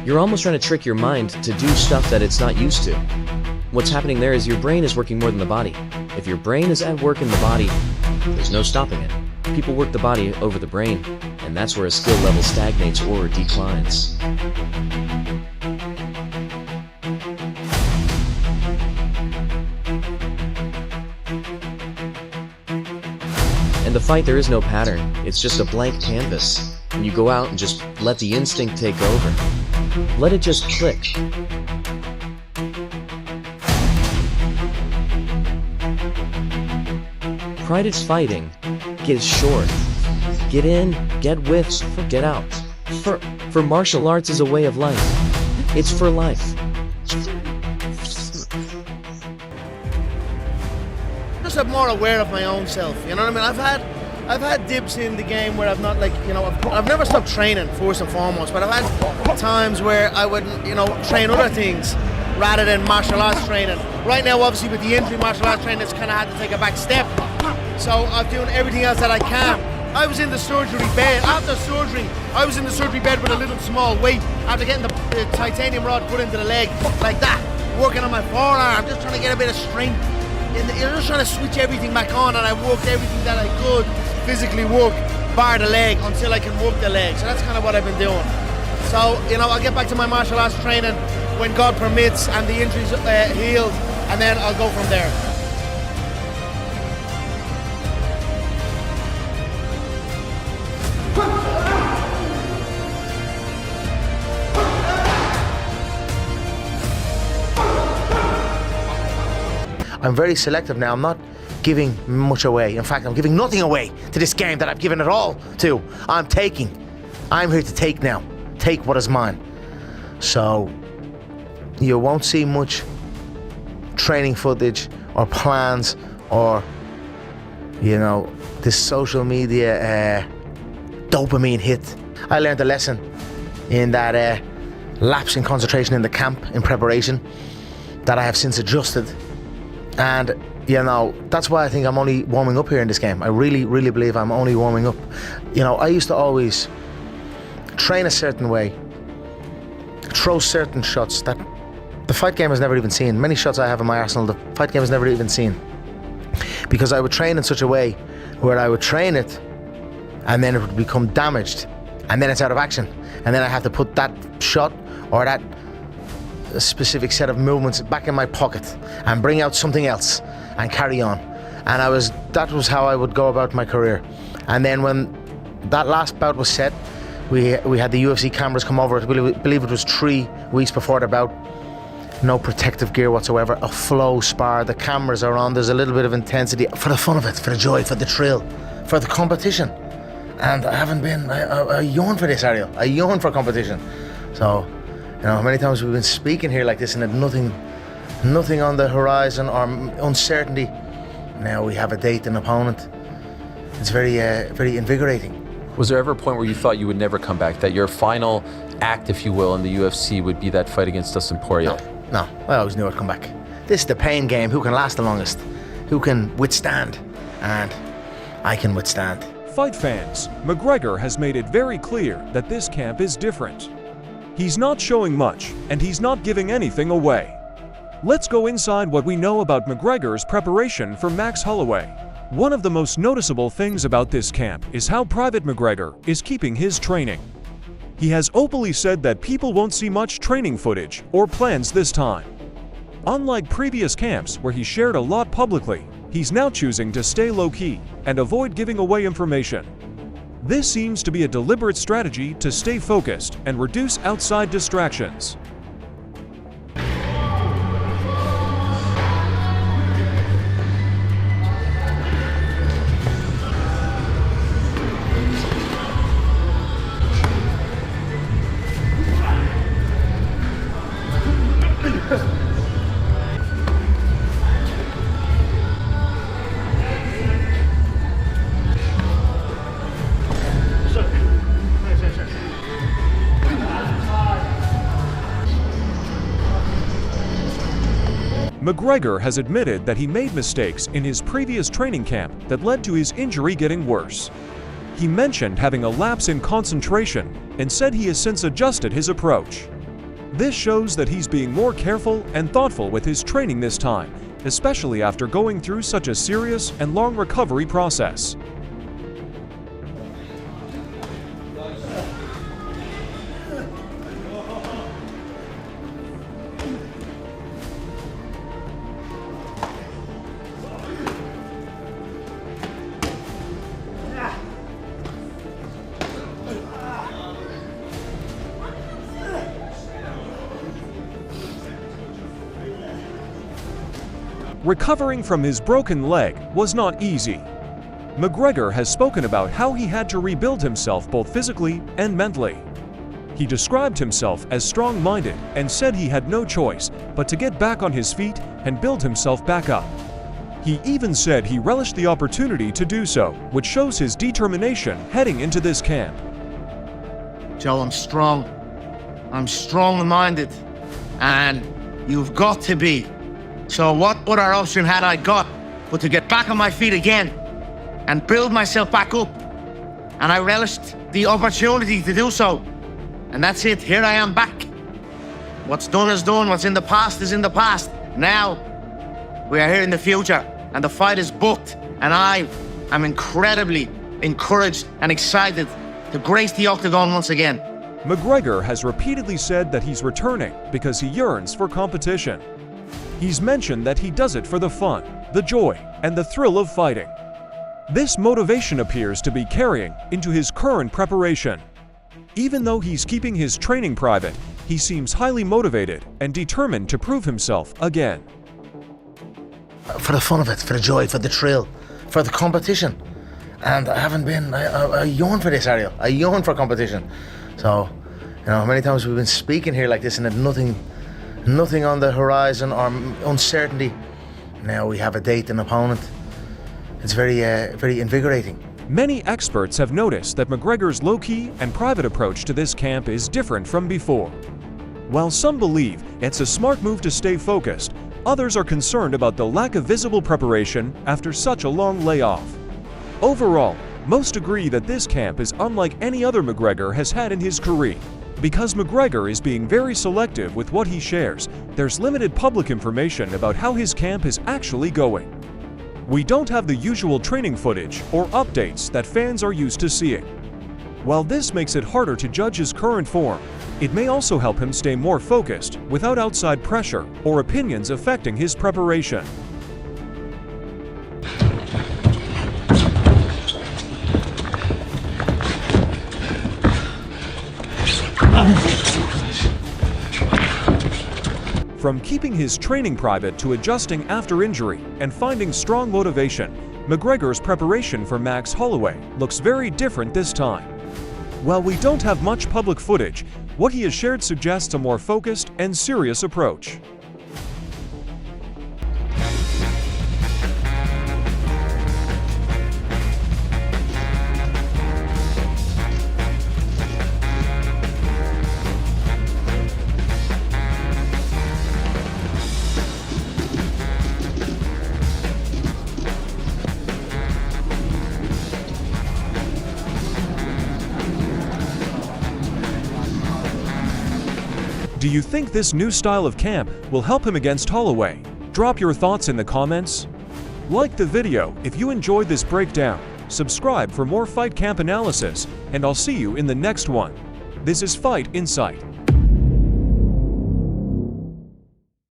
You're almost trying to trick your mind to do stuff that it's not used to. What's happening there is your brain is working more than the body. If your brain is at work in the body, there's no stopping it. People work the body over the brain, and that's where a skill level stagnates or declines. In the fight, there is no pattern. It's just a blank canvas. And you go out and just let the instinct take over. Let it just click. Pride is fighting. Get short. Get in, get with, get out. For martial arts is a way of life. It's for life. Just I'm more aware of my own self, you know what I mean? I've had dips in the game where I've not, like, you know, I've never stopped training first and foremost, but I've had times where I would, you know, train other things rather than martial arts training. Right now, obviously, with the injury, martial arts training has kind of had to take a back step. So I'm doing everything else that I can. I was in the surgery bed. After surgery, I was in the surgery bed with a little small weight after getting the titanium rod put into the leg, like that, working on my forearm, just trying to get a bit of strength. You're just trying to switch everything back on, and I worked everything that I could physically work, bar the leg, until I can work the leg. So that's kind of what I've been doing. So, you know, I'll get back to my martial arts training when God permits and the injuries healed, and then I'll go from there. I'm very selective now. I'm not giving much away. In fact, I'm giving nothing away to this game that I've given it all to. I'm taking. I'm here to take now. Take what is mine. So you won't see much training footage or plans or, you know, this social media dopamine hit. I learned a lesson in that lapse in concentration in the camp in preparation that I have since adjusted. And, you know, that's why I think I'm only warming up here in this game. I really, really believe I'm only warming up. You know, I used to always train a certain way, throw certain shots that the fight game has never even seen. Many shots I have in my arsenal, the fight game has never even seen. Because I would train in such a way where I would train it and then it would become damaged and then it's out of action. And then I have to put that shot or that a specific set of movements back in my pocket and bring out something else and carry on. And that was how I would go about my career. And then when that last bout was set, we had the UFC cameras come over. I believe it was 3 weeks before the bout. No protective gear whatsoever, a flow spar, the cameras are on, there's a little bit of intensity for the fun of it, for the joy, for the thrill, for the competition. And I haven't been, I yearn for this, Ariel. I yearn for competition. So, you know, many times we've been speaking here like this and had nothing on the horizon or uncertainty. Now we have a date, an opponent. It's very, very invigorating. Was there ever a point where you thought you would never come back, that your final act, if you will, in the UFC would be that fight against Dustin Poirier? No, I always knew I'd come back. This is the pain game. Who can last the longest? Who can withstand? And I can withstand. Fight fans, McGregor has made it very clear that this camp is different. He's not showing much, and he's not giving anything away. Let's go inside what we know about McGregor's preparation for Max Holloway. One of the most noticeable things about this camp is how private McGregor is keeping his training. He has openly said that people won't see much training footage or plans this time. Unlike previous camps where he shared a lot publicly, he's now choosing to stay low-key and avoid giving away information. This seems to be a deliberate strategy to stay focused and reduce outside distractions. McGregor has admitted that he made mistakes in his previous training camp that led to his injury getting worse. He mentioned having a lapse in concentration and said he has since adjusted his approach. This shows that he's being more careful and thoughtful with his training this time, especially after going through such a serious and long recovery process. Recovering from his broken leg was not easy. McGregor has spoken about how he had to rebuild himself both physically and mentally. He described himself as strong-minded and said he had no choice but to get back on his feet and build himself back up. He even said he relished the opportunity to do so, which shows his determination heading into this camp. Joe, I'm strong. I'm strong-minded. And you've got to be. So what other option had I got but to get back on my feet again and build myself back up? And I relished the opportunity to do so. And that's it, here I am back. What's done is done, what's in the past is in the past. Now, we are here in the future, and the fight is booked, and I am incredibly encouraged and excited to grace the octagon once again. McGregor has repeatedly said that he's returning because he yearns for competition. He's mentioned that he does it for the fun, the joy, and the thrill of fighting. This motivation appears to be carrying into his current preparation. Even though he's keeping his training private, he seems highly motivated and determined to prove himself again. For the fun of it, for the joy, for the thrill, for the competition. And I haven't been, I yearn for this, Ariel. I yearn for competition. So, many times we've been speaking here like this and had nothing on the horizon or uncertainty. Now we have a date and opponent. It's very invigorating. Many experts have noticed that McGregor's low-key and private approach to this camp is different from before. While some believe it's a smart move to stay focused, others are concerned about the lack of visible preparation after such a long layoff. Overall, most agree that this camp is unlike any other McGregor has had in his career. Because McGregor is being very selective with what he shares, there's limited public information about how his camp is actually going. We don't have the usual training footage or updates that fans are used to seeing. While this makes it harder to judge his current form, it may also help him stay more focused without outside pressure or opinions affecting his preparation. From keeping his training private to adjusting after injury and finding strong motivation, McGregor's preparation for Max Holloway looks very different this time. While we don't have much public footage, what he has shared suggests a more focused and serious approach. Do you think this new style of camp will help him against Holloway? Drop your thoughts in the comments. Like the video if you enjoyed this breakdown, subscribe for more fight camp analysis, and I'll see you in the next one. This is Fight Insight.